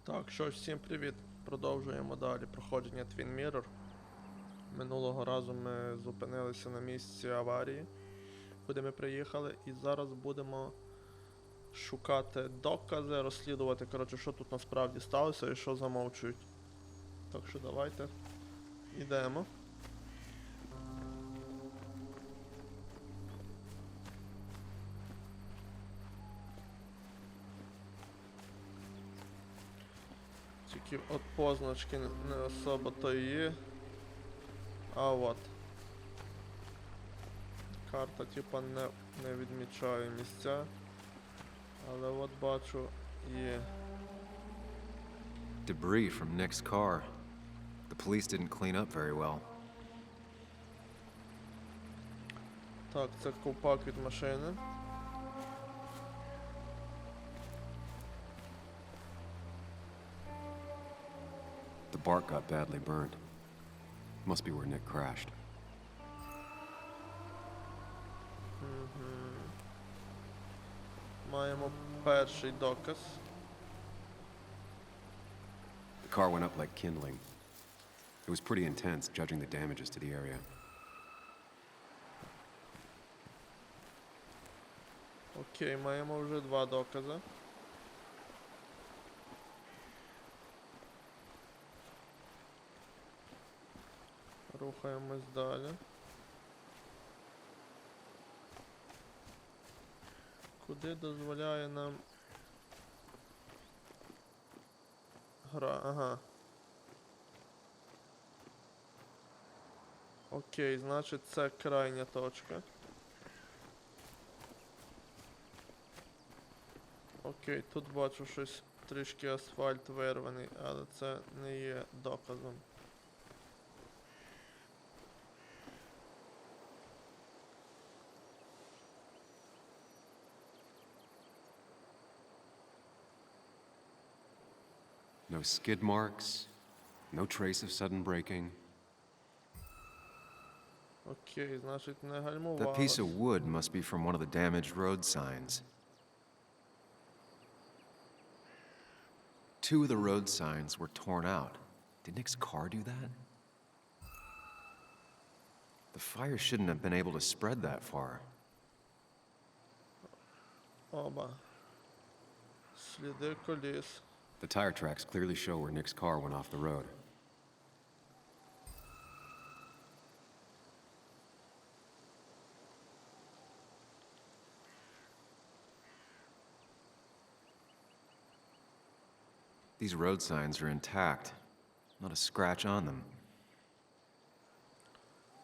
Так, що ж, всім привіт. Продовжуємо далі проходження Twin Mirror. Минулого разу ми зупинилися на місці аварії, куди ми приїхали, і зараз будемо шукати докази, розслідувати, коротше, що тут насправді сталося і що замовчують. Так що давайте йдемо. Тільки от позначки не особо то і є. А от. Карта типа не відмічає місця. Але от бачу є. Debris from Nick's car. The police didn't clean up very well. Так, це ковпак від машини. The bark got badly burned. Must be where Nick crashed. Маємо перший доказ. The car went up like kindling. It was pretty intense, judging the damages to the area. Окей, маємо вже два докази. Рухаємось далі. Куди дозволяє нам гра? Ага. Окей, значить це крайня точка. Окей, тут бачу щось, трішки асфальт вирваний, але це не є доказом. No skid marks, no trace of sudden braking. Окей, значить не That гальмувалось. piece of wood must be from one of the damaged road signs. Two of the road signs were torn out. Did Nick's car do that? The fire shouldn't have been able to spread that far. Оба. Сліди коліс. The tire tracks clearly show where Nick's car went off the road. These road signs are intact. Not a scratch on them.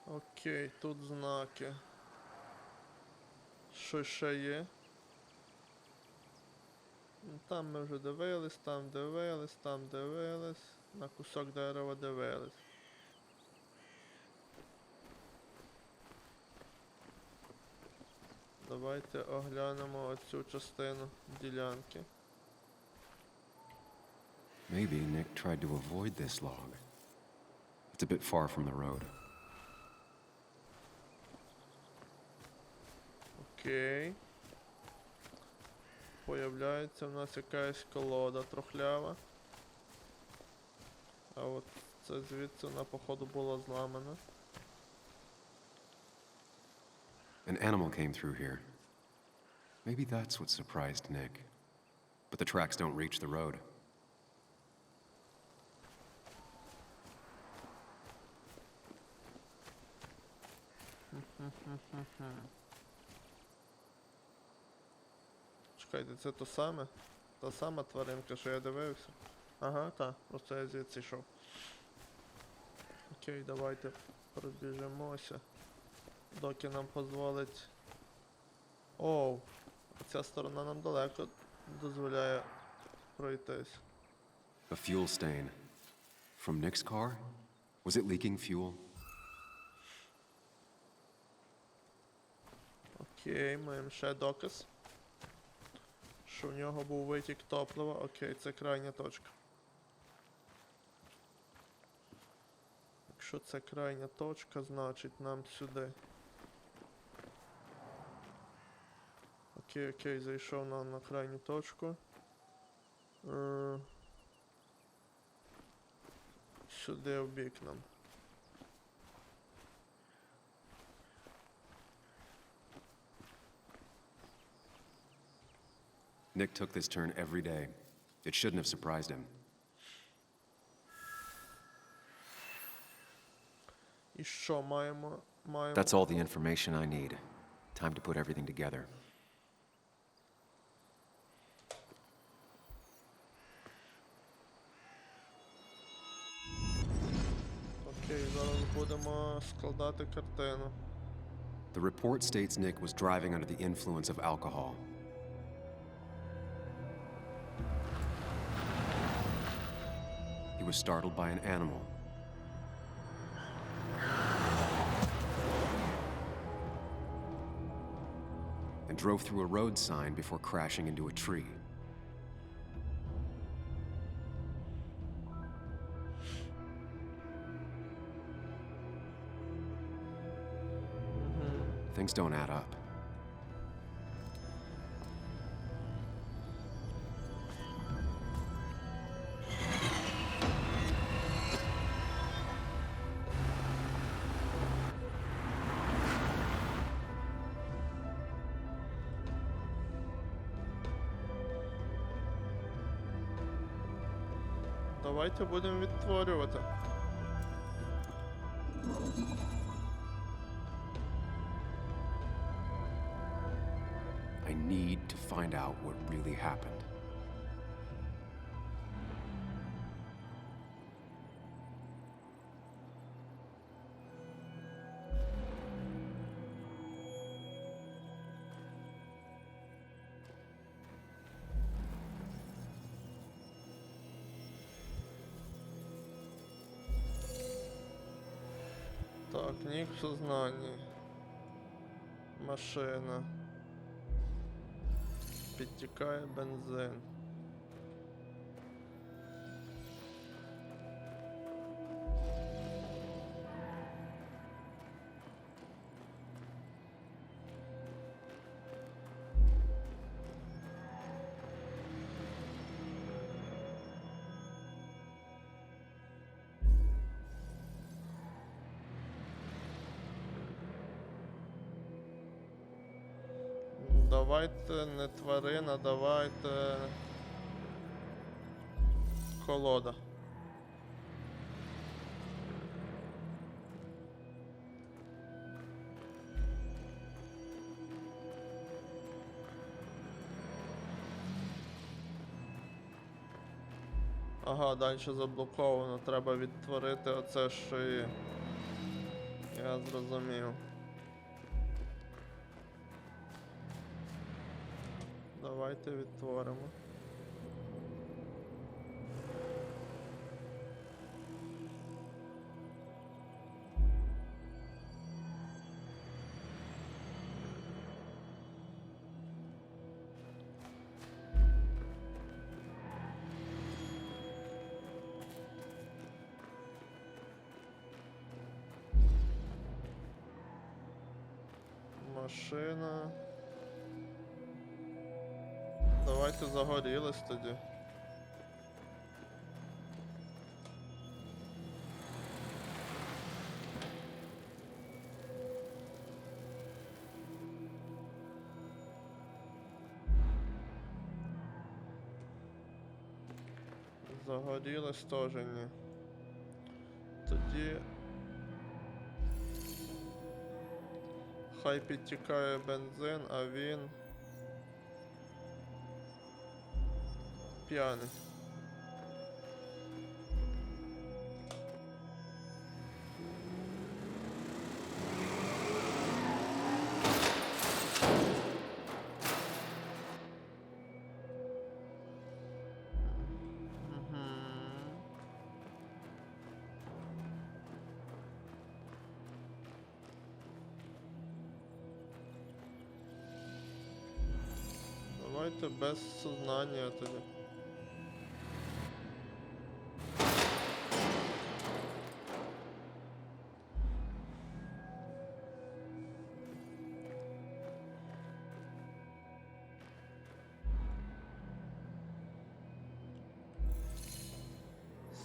Окей, тут знаки. Що ще є? Там ми вже дивились, там дивились, там дивились. На кусок дерева дивились. Давайте оглянемо оцю частину ділянки. Maybe Nick tried to avoid this log. It's a bit far from the road. Окей. Появляється в нас якась колода трохлява. А от це звідси вона, походу, була зламана. An animal came through here. Maybe that's what surprised Nick. But the tracks don't reach the road. Чекайте, це то саме? Та сама тваринка, що я дивився? Ага, так, просто я звідси йшов. Окей, давайте пробіжимося. Доки нам дозволить... Оу, ця сторона нам далеко дозволяє пройтись. A fuel stain. From Nick's car? Was it leaking fuel? Окей, маємо ще доказ. Що в нього був витік топлива. Окей, це крайня точка. Якщо це крайня точка, значить нам сюди. Окей, зайшов на крайню точку. Сюди в бік нам. Nick took this turn every day. It shouldn't have surprised him. І що маємо? That's all the information I need. Time to put everything together. Окей, зараз будемо складати картину. The report states Nick was driving under the influence of alcohol. He was startled by an animal. And drove through a road sign before crashing into a tree. Things don't add up. Давайте будемо відтворювати. I need to find out what really happened. Так, Нік в сознанні. Машина. Підтікає бензин. Давайте не тварина, давайте колода. Ага, далі заблоковано. Треба відтворити оце, що є. Я зрозумів. Давайте відтворимо. Машина. Давайте загорілись тоді. Загорілись теж ні. Тоді хай підтікає бензин, а він п'яний. Давайте без сознання тоді.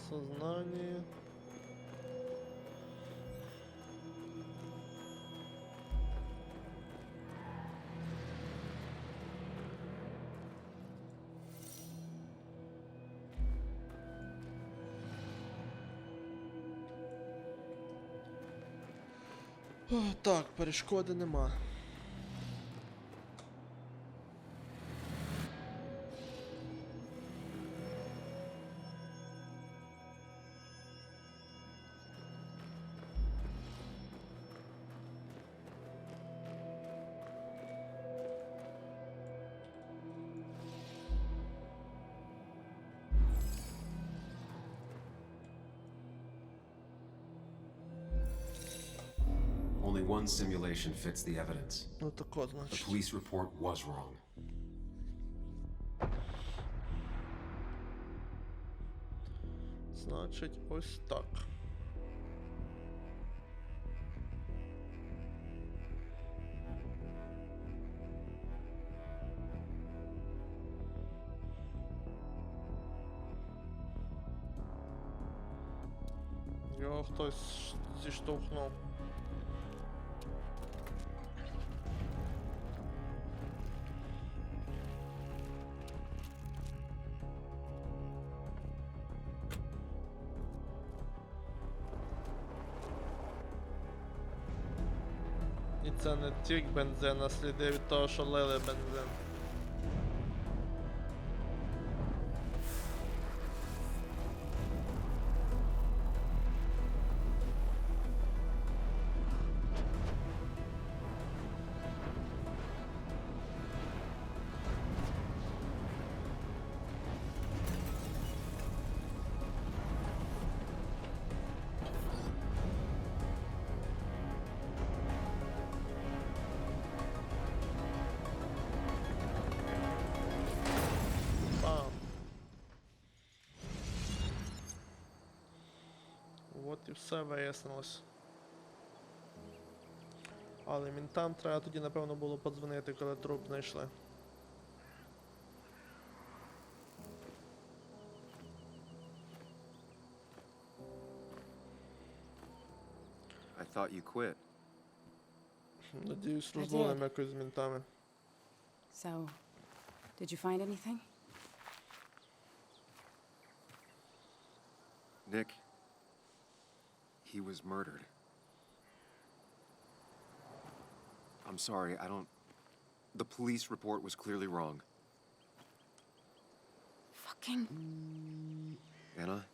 Сознание. О, так, перешкоди нема. Only one simulation fits the evidence. Ну тако, The значить. police report was wrong. Значить, ось так. Його хтось зіштовхнув. І це не тік бензин, а сліди від того, що лили бензин. От і все вияснилось. Але мінтам треба тоді, напевно, було подзвонити, коли труп знайшли. I thought you quit. Надіюсь, розловимо якось з мінтами. So, did you find anything? Nick, he was murdered. I'm sorry, I don't... The police report was clearly wrong. Fucking... Anna?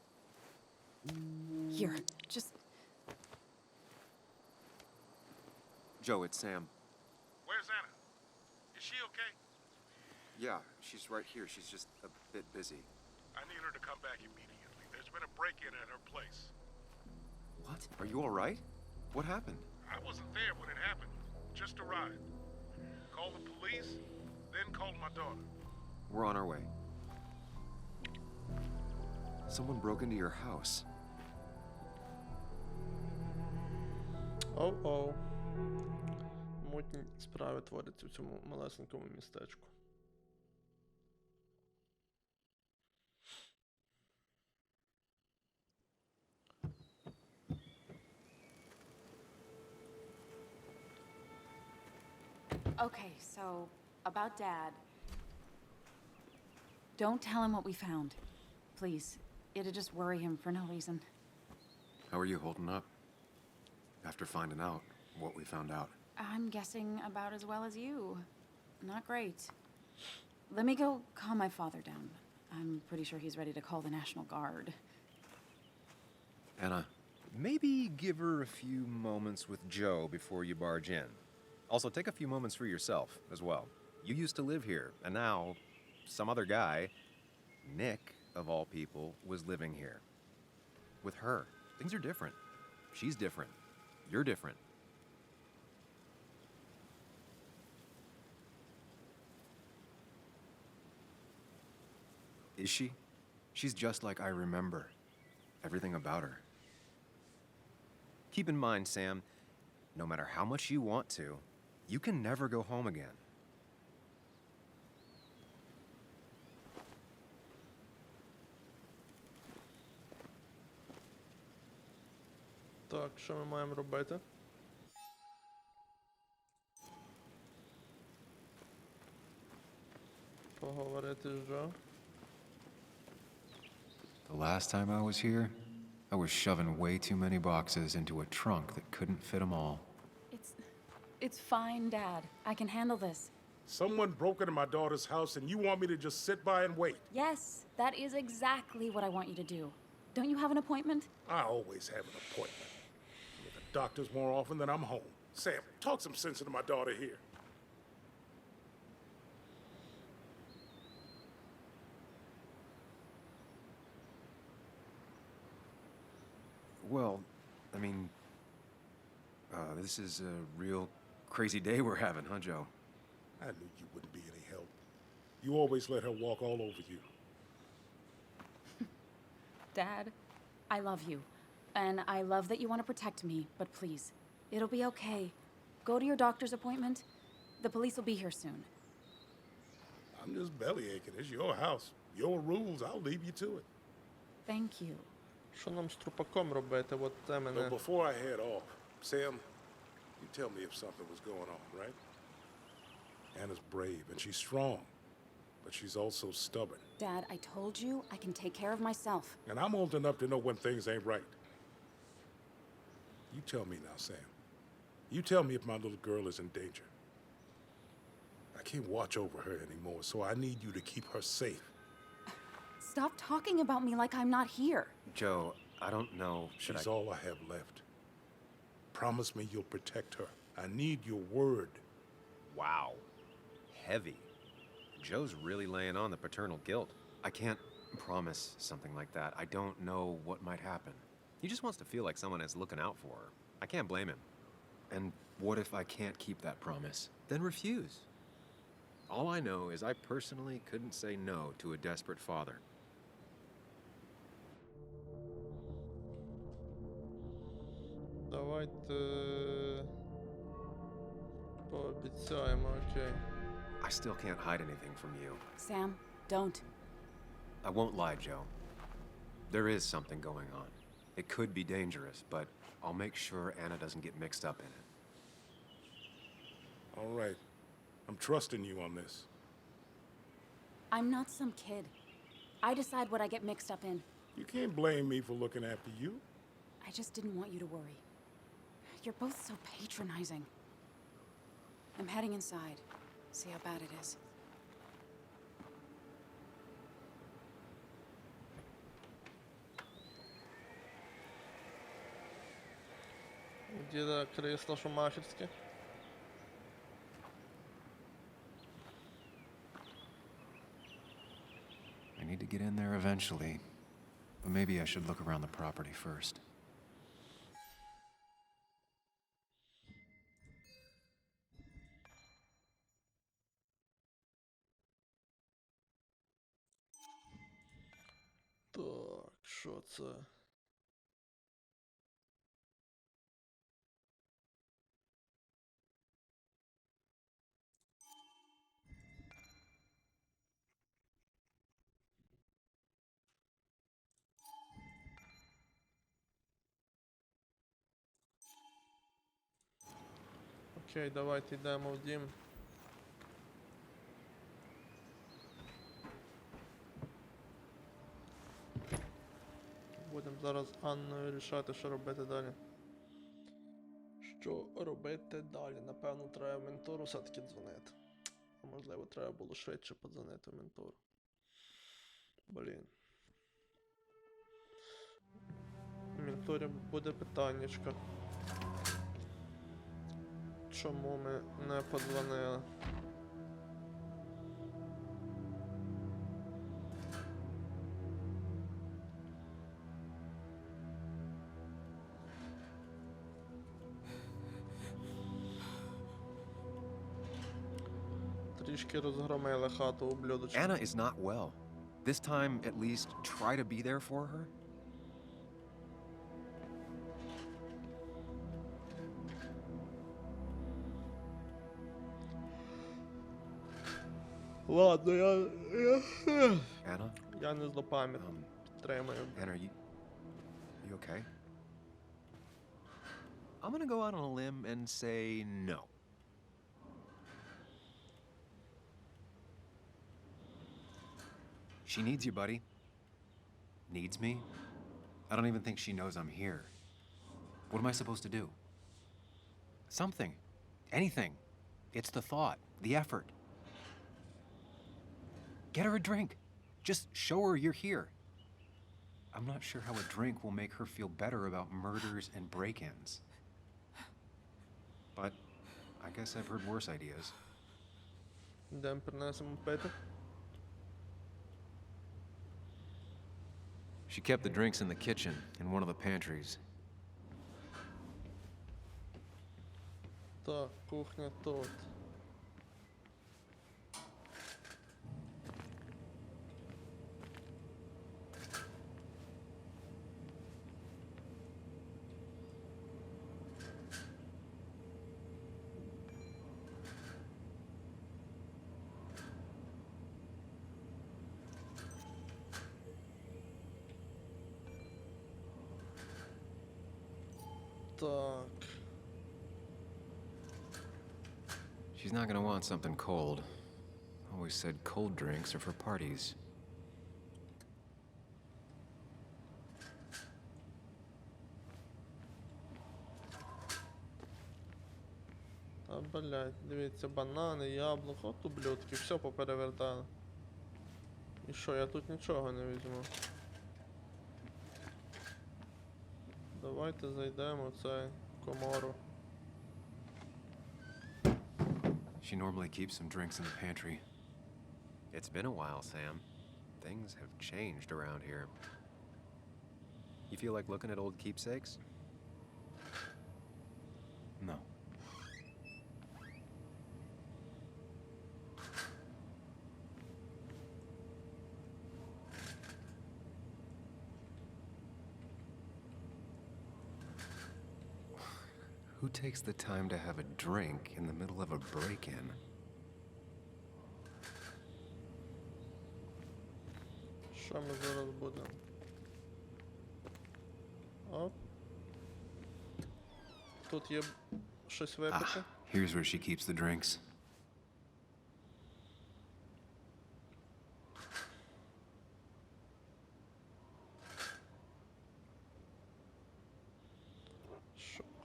Here, just... Joe, it's Sam. Where's Anna? Is she okay? Yeah, she's right here. She's just a bit busy. I need her to come back immediately. There's been a break-in at her place. What? Are you all right? What happened? I wasn't there when it happened. Just arrived. Called the police, then called my daughter. We're on our way. Someone broke into your house. Оу-оу. Мутні справи творяться в цьому малесенькому містечку. Okay, so, about Dad. Don't tell him what we found. Please. It'd just worry him for no reason. How are you holding up? After finding out what we found out. I'm guessing about as well as you. Not great. Let me go calm my father down. I'm pretty sure he's ready to call the National Guard. Anna, Maybe give her a few moments with Joe before you barge in. Also, take a few moments for yourself as well. You used to live here, and now some other guy, Nick, of all people, was living here. With her. Things are different. She's different. You're different. Is she? She's just like I remember. Everything about her. Keep in mind, Sam, no matter how much you want to, you can never go home again. Так, що ми маємо робити? Поговорити з Джо. the last time I was here, I was shoving way too many boxes into a trunk that couldn't fit them all. It's fine, Dad. I can handle this. Someone broke into my daughter's house and you want me to just sit by and wait? Yes, that is exactly what I want you to do. Don't you have an appointment? I always have an appointment. I'm at the doctor's more often than I'm home. Sam, talk some sense into my daughter here. Well, I mean, this is a real crazy day we're having, huh, Joe? I knew you wouldn't be any help. You always let her walk all over you. Dad, I love you. And I love that you want to protect me, but please, it'll be okay. Go to your doctor's appointment. The police will be here soon. I'm just bellyaching. It's your house. Your rules. I'll leave you to it. Thank you. Що нам з трупаком робити? От це But мене. before I head off, Sam, you tell me if something was going on, right? Anna's brave and she's strong, but she's also stubborn. Dad, I told you I can take care of myself. And I'm old enough to know when things ain't right. You tell me now, Sam. You tell me if my little girl is in danger. I can't watch over her anymore, so I need you to keep her safe. Stop talking about me like I'm not here. Joe, I don't know. Should She's I? all I have left. Promise me you'll protect her. I need your word. Wow. Heavy. Joe's really laying on the paternal guilt. I can't promise something like that. I don't know what might happen. He just wants to feel like someone is looking out for her. I can't blame him. And what if I can't keep that promise? Then refuse. All I know is I personally couldn't say no to a desperate father. Давайте пообіцяємо, окей. I still can't hide anything from you. Sam, don't. I won't lie, Joe. There is something going on. It could be dangerous, but I'll make sure Anna doesn't get mixed up in it. All right. I'm trusting you on this. I'm not some kid. I decide what I get mixed up in. You can't blame me for looking after you. I just didn't want you to worry. You're both so patronizing. I'm heading inside. See how bad it is. Діда кресло шумахерське. I need to get in there eventually, but maybe I should look around the property first. Так, що це? Окей, давайте йдемо в дім. Будемо зараз з Анною рішати, що робити далі. Що робити далі? Напевно, треба ментору все-таки дзвонити. А можливо, треба було швидше подзвонити ментору. Блін. У менторі буде питаннячко. Чому ми не подзвонили? Трішки розгромили хату, ублюдочки. Anna is not well. This time, at least, try to be there for her. Ладно, Anna? я не злопам'ятний. Підтримую. Anna, are you okay? I'm gonna go out on a limb and say no. She needs you, buddy. Needs me? I don't even think she knows I'm here. What am I supposed to do? Something. Anything. It's the thought, the effort. Get her a drink. Just show her you're here. I'm not sure how a drink will make her feel better about murders and break-ins. But I guess I've heard worse ideas. Йдемо принесемо пити. She kept the drinks in the kitchen, in one of the pantries. Так, кухня тут. Так. She's not gonna want something cold. Always said cold drinks are for parties. Та, блядь, дивіться, банани, яблуко, от ублюдки, все поперевертали. І що, я тут нічого не візьму. Давайте зайдемо в цей комору. She normally keeps some drinks in the pantry. It's been a while, Sam. Things have changed around here. You feel like looking at old keepsakes? No. Who takes the time to have a drink in the middle of a break-in? Що ми зараз будемо? Оп. Тут є щось випити. Ah, here's where she keeps the drinks.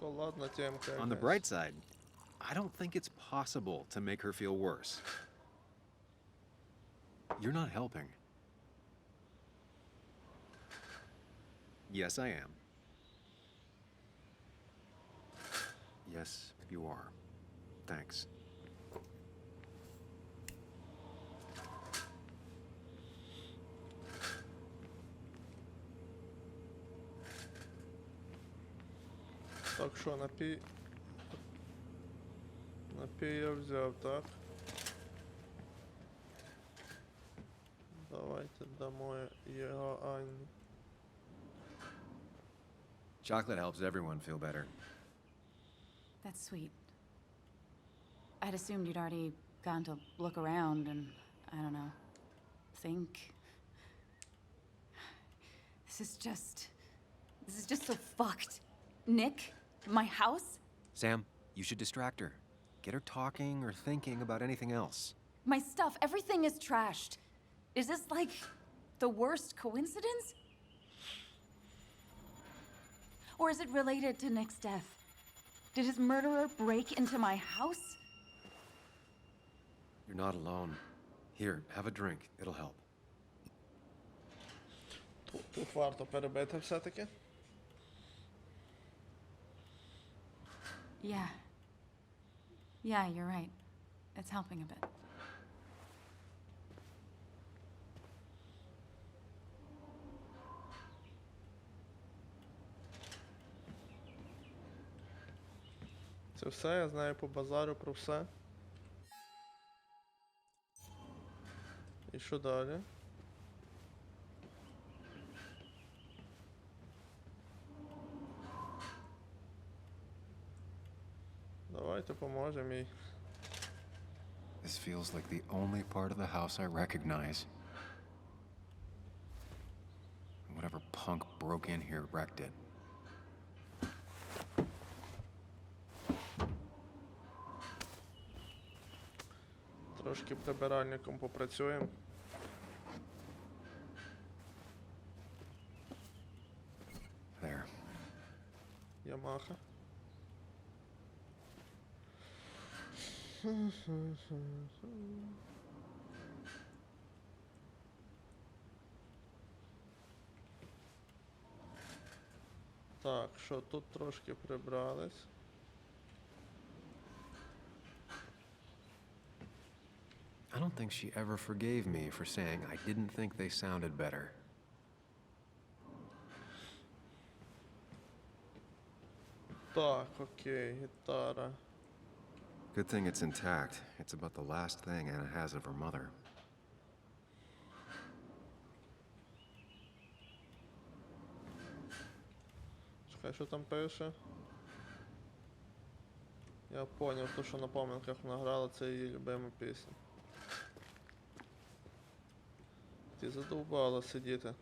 Шоколадна темка. On the якась. bright side, I don't think it's possible to make her feel worse. You're not helping. Yes, I am. Yes, you are. Thanks. Так що, напій... Напій я взяв, так? Давайте дамо його Анні. Chocolate helps everyone feel better. That's sweet. I'd assumed you'd already gone to look around and, I don't know, think. This is just so fucked. Nick, my house? Sam, you should distract her. Get her talking or thinking about anything else. My stuff, everything is trashed. Is this like the worst coincidence? Or is it related to Nick's death? Did his murderer break into my house? You're not alone. Here, have a drink. It'll help. Тут варто перебити все-таки. Yeah. Yeah, you're right. It's helping a bit. Це все, я знаю по базару про все. І що далі? Давайте поможемо їй. This feels like the only part of the house I recognize. Whatever punk broke in here wrecked it. Трошки прибиральником попрацюємо. There. Ямаха. Так, що тут трошки прибрались. I don't think she ever forgave me for saying I didn't think they sounded better. Так, окей, гітара. Good thing it's intact. It's about the last thing Anna has of her mother. Чекай, що там пише? Я поняв, то, що на поминках вона грала, це її любима пісня. Ти задовбала сидіти.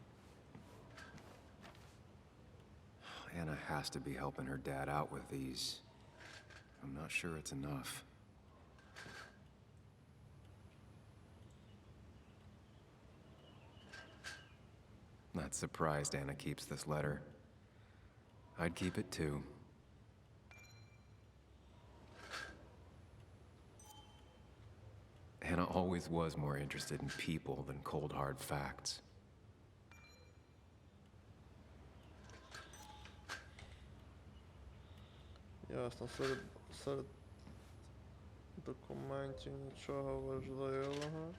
Anna has to be helping her dad out with these. I'm not sure it's enough. Not surprised Anna keeps this letter. I'd keep it too. Anna always was more interested in people than cold hard facts. Ясно, серед документів нічого важливого.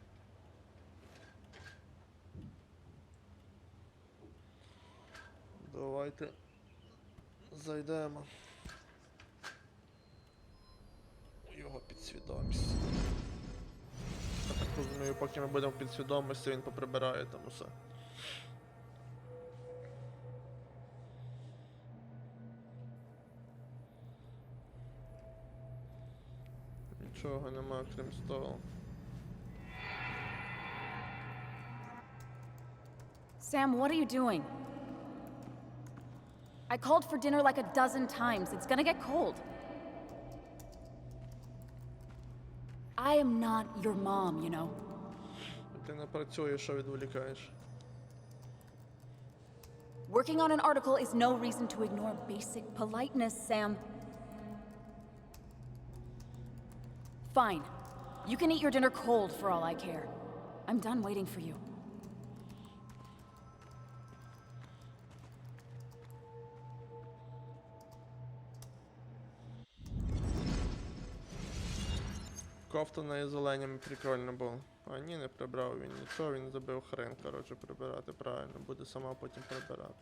Давайте зайдемо у його підсвідомість. Я так розумію, поки ми будемо в підсвідомості, він поприбирає там усе. Нічого нема, крім столу. Sam, what are you doing? I called for dinner like a dozen times. It's gonna get cold. I am not your mom, you know. Ти не працюєш, що відволікаєш. Working on an article is no reason to ignore basic politeness, Sam. Fine. You can eat your dinner cold for all I care. I'm done waiting for you. Кофта на зеленями прикольно було. А ні, не прибрав він нічого, він забив хрен, коротше, прибирати правильно. Буде сама потім прибирати.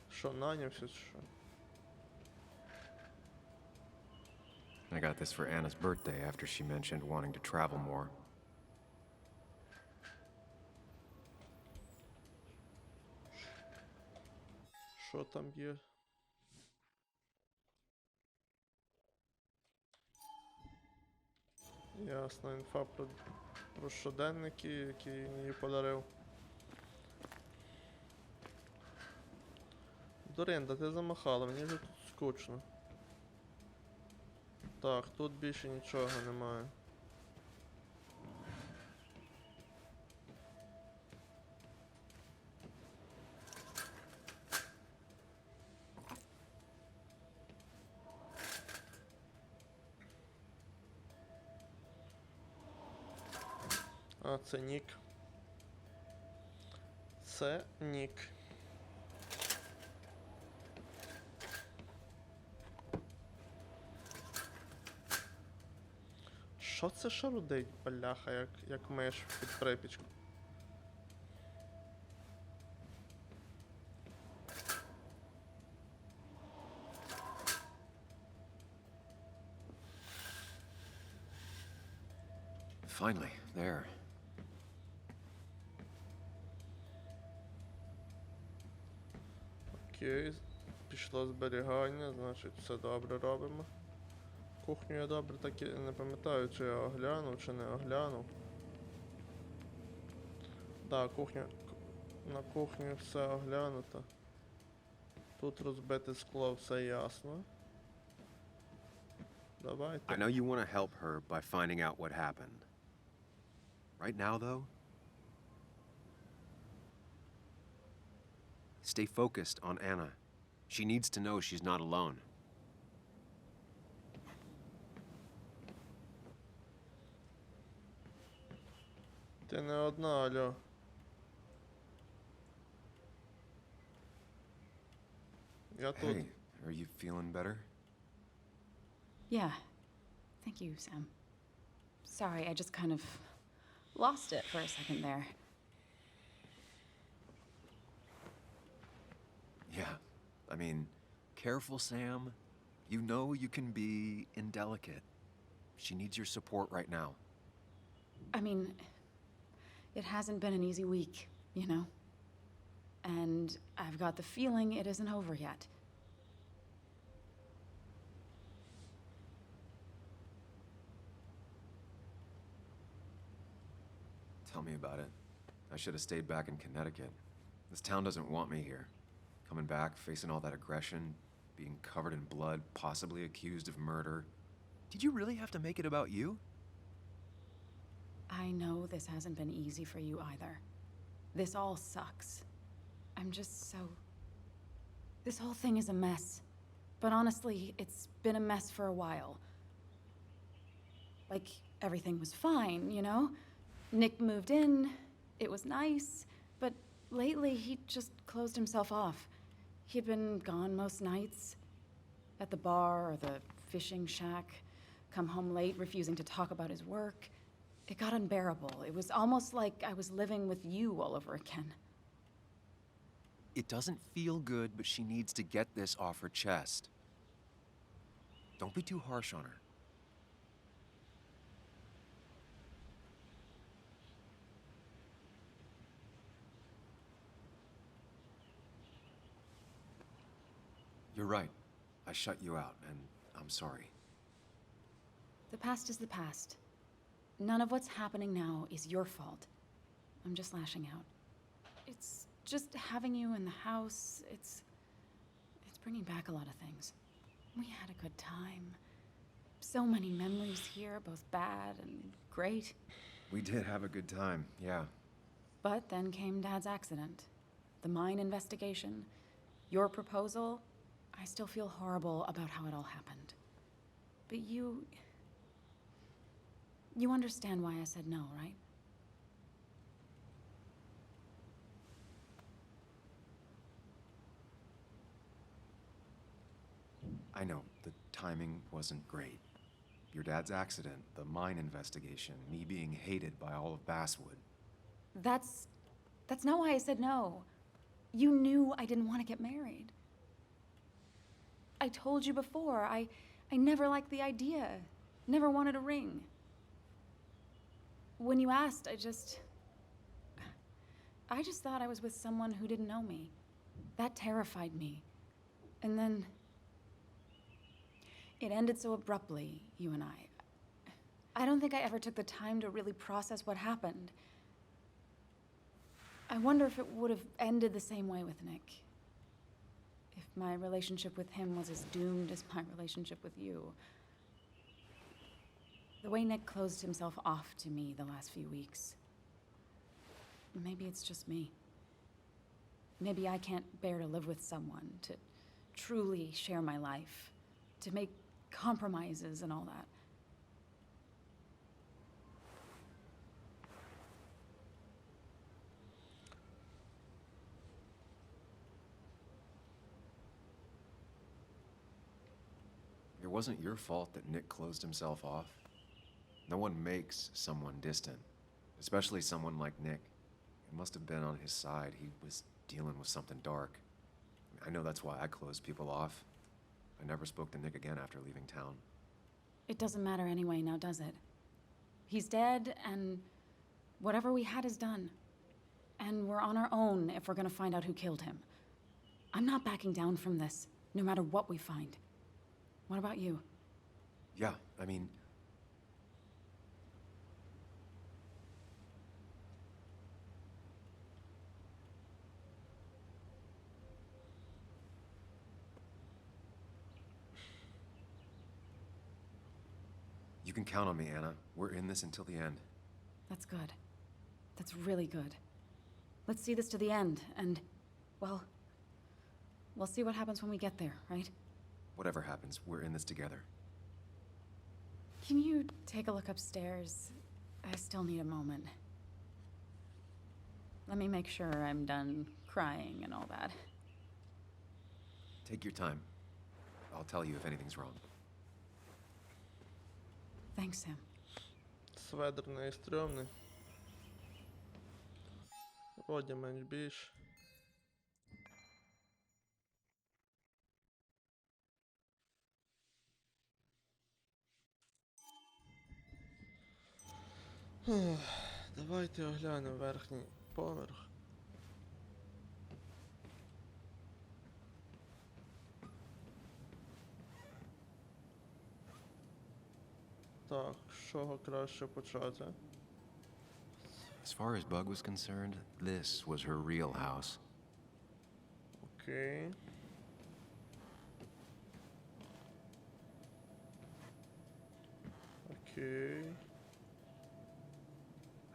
Що, нанявся чи що? I got this for Anna's birthday after she mentioned wanting to travel more. Що там є? Ясно, інфа про щоденники, які він їй подарив. Доринда, ти замахала, мені вже тут скучно. Так, тут більше нічого немає. А, це нік. Це нік. Що це шарудить, бляха, як миш під припічку? Finally, there. Окей, пішло зберігання, значить все добре робимо. Кухню я добре так і не пам'ятаю, чи я оглянув, чи не оглянув. Так, на кухні все оглянуто. Тут розбите скло, все ясно. Давайте. I know you want to help her by finding out what happened. Right now, though, stay focused on Anna. She needs to know she's not alone. Ти не одна, алло. Я тут. Hey, are you feeling better? Yeah. Thank you, Sam. Sorry, I just kind of lost it for a second there. Yeah. I mean, careful, Sam. You know you can be indelicate. She needs your support right now. I mean, it hasn't been an easy week, you know? And I've got the feeling it isn't over yet. Tell me about it. I should have stayed back in Connecticut. This town doesn't want me here. Coming back, facing all that aggression, being covered in blood, possibly accused of murder. Did you really have to make it about you? I know this hasn't been easy for you either. This all sucks. I'm just so... This whole thing is a mess. But honestly, it's been a mess for a while. Like, everything was fine, you know? Nick moved in, it was nice, but lately he just closed himself off. He'd been gone most nights, at the bar or the fishing shack, come home late, refusing to talk about his work. It got unbearable. It was almost like I was living with you all over again. It doesn't feel good, but she needs to get this off her chest. Don't be too harsh on her. You're right. I shut you out, and I'm sorry. The past is the past. None of what's happening now is your fault. I'm just lashing out. It's just having you in the house, it's bringing back a lot of things. We had a good time. So many memories here, both bad and great. We did have a good time, yeah. But then came Dad's accident, the mine investigation, your proposal. I still feel horrible about how it all happened. But you understand why I said no, right? I know, the timing wasn't great. Your dad's accident, the mine investigation, me being hated by all of Basswood. That's not why I said no. You knew I didn't want to get married. I told you before, I never liked the idea. Never wanted a ring. When you asked, I just thought I was with someone who didn't know me. That terrified me. And then it ended so abruptly, you and I. I don't think I ever took the time to really process what happened. I wonder if it would have ended the same way with Nick. If my relationship with him was as doomed as my relationship with you. The way Nick closed himself off to me the last few weeks. Maybe it's just me. Maybe I can't bear to live with someone, to truly share my life, to make compromises and all that. It wasn't your fault that Nick closed himself off. No one makes someone distant, especially someone like Nick. It must have been on his side. He was dealing with something dark. I know that's why I closed people off. I never spoke to Nick again after leaving town. It doesn't matter anyway now, does it? He's dead, and whatever we had is done. And we're on our own if we're gonna find out who killed him. I'm not backing down from this, no matter what we find. What about you? Yeah, I mean... You can count on me, Anna. We're in this until the end. That's good. That's really good. Let's see this to the end, and, well, we'll see what happens when we get there, right? Whatever happens, we're in this together. Can you take a look upstairs? I still need a moment. Let me make sure I'm done crying and all that. Take your time. I'll tell you if anything's wrong. Thanks, Sam. Сведерний і стрьомний. Вроді менш більш. Ух, давайте оглянемо верхній поверх. Так, з чого краще почати? As far as Bug was concerned, this was her real house. Окей. Окей.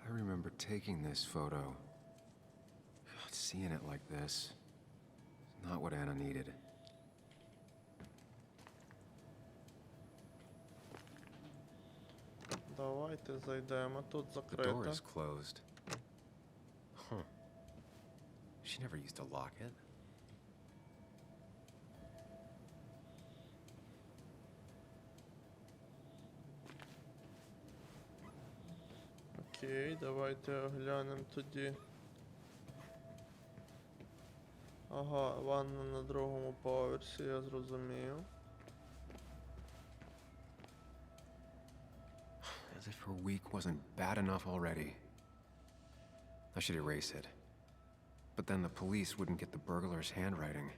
I remember taking this photo. God, seeing it like this is not what Anna needed. Давайте зайдемо. Тут The door закрито. is closed. Huh. She never used to lock it. Окей, давайте оглянемо тоді. Ага, ванна на другому поверсі, я зрозумів. As if her week wasn't bad enough already. I should erase it. But then the police wouldn't get the burglar's handwriting.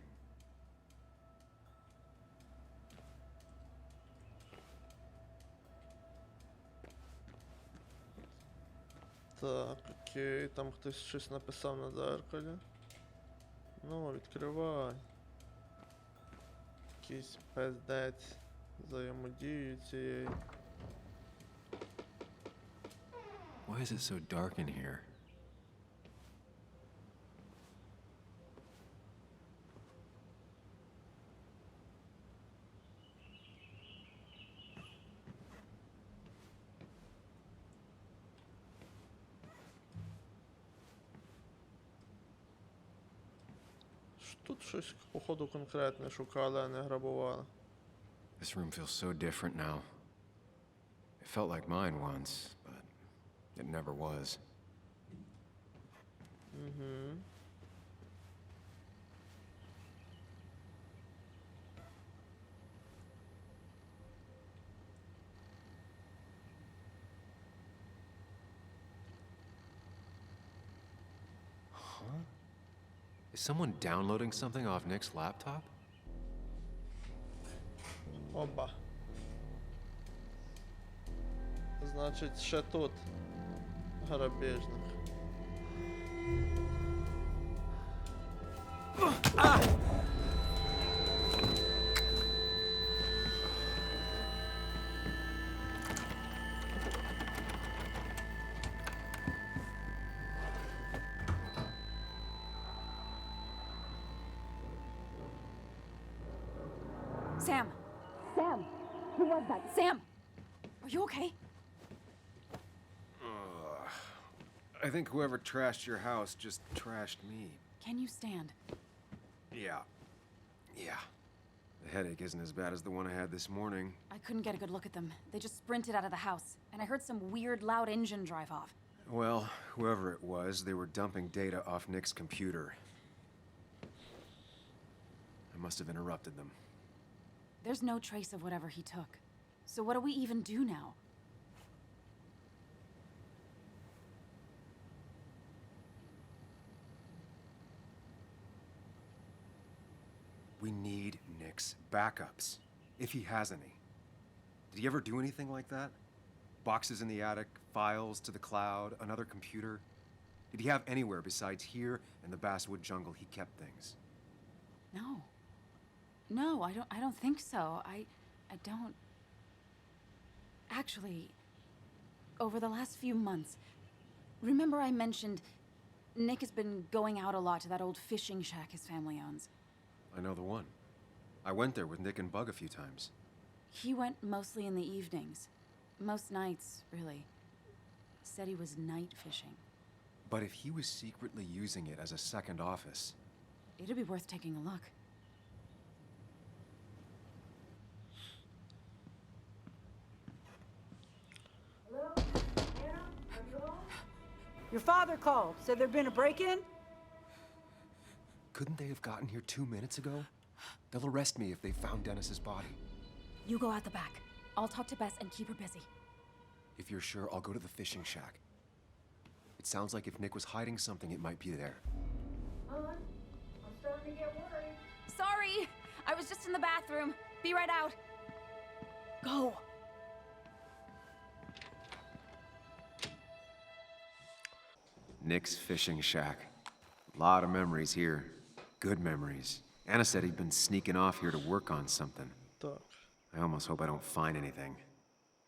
Так, окей, там хтось щось написав на дзеркалі. Ну, відкривай. Якийсь пиздець взаємодії цієї. Why is it so dark in here? Тут щось, походу, конкретне шукали, а не грабували. This room feels so different now. It felt like mine once, but it never was. Угу. Is someone downloading something off Nick's laptop? Оба. Значить, ще тут грабіжник. Sam! Sam! Who was that? Sam! Are you okay? I think whoever trashed your house just trashed me. Can you stand? Yeah. Yeah. The headache isn't as bad as the one I had this morning. I couldn't get a good look at them. They just sprinted out of the house, and I heard some weird, loud engine drive off. Well, whoever it was, they were dumping data off Nick's computer. I must have interrupted them. There's no trace of whatever he took. So what do we even do now? We need Nick's backups, if he has any. Did he ever do anything like that? Boxes in the attic, files to the cloud, another computer? Did he have anywhere besides here in the Basswood jungle he kept things? No. No, I don't think so. I don't... Actually, over the last few months, remember I mentioned Nick has been going out a lot to that old fishing shack his family owns. I know the one. I went there with Nick and Bug a few times. He went mostly in the evenings. Most nights, really. Said he was night fishing. But if he was secretly using it as a second office, It'd be worth taking a look. Hello? Anna? Are you home? Your father called. Said there'd been a break-in? couldn't they have gotten here 2 minutes ago? They'll arrest me if they found Dennis's body. You go out the back. I'll talk to Bess and keep her busy. If you're sure, I'll go to the fishing shack. It sounds like if Nick was hiding something, it might be there. Hon, I'm starting to get worried. Sorry! I was just in the bathroom. Be right out. Go! Nick's fishing shack. Lot of memories here. Good memories. Anna said he'd been sneaking off here to work on something. Так. I almost hope I don't find anything.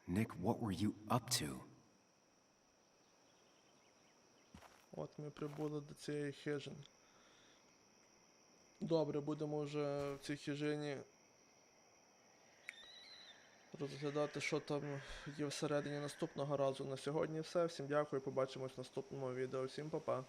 Nick, what were you up to? От ми прибули до цієї хижини. Добре, будемо вже в цій хижині розглядати, що там є всередині наступного разу. На сьогодні все. Всім дякую, побачимось в наступному відео. Всім па-па.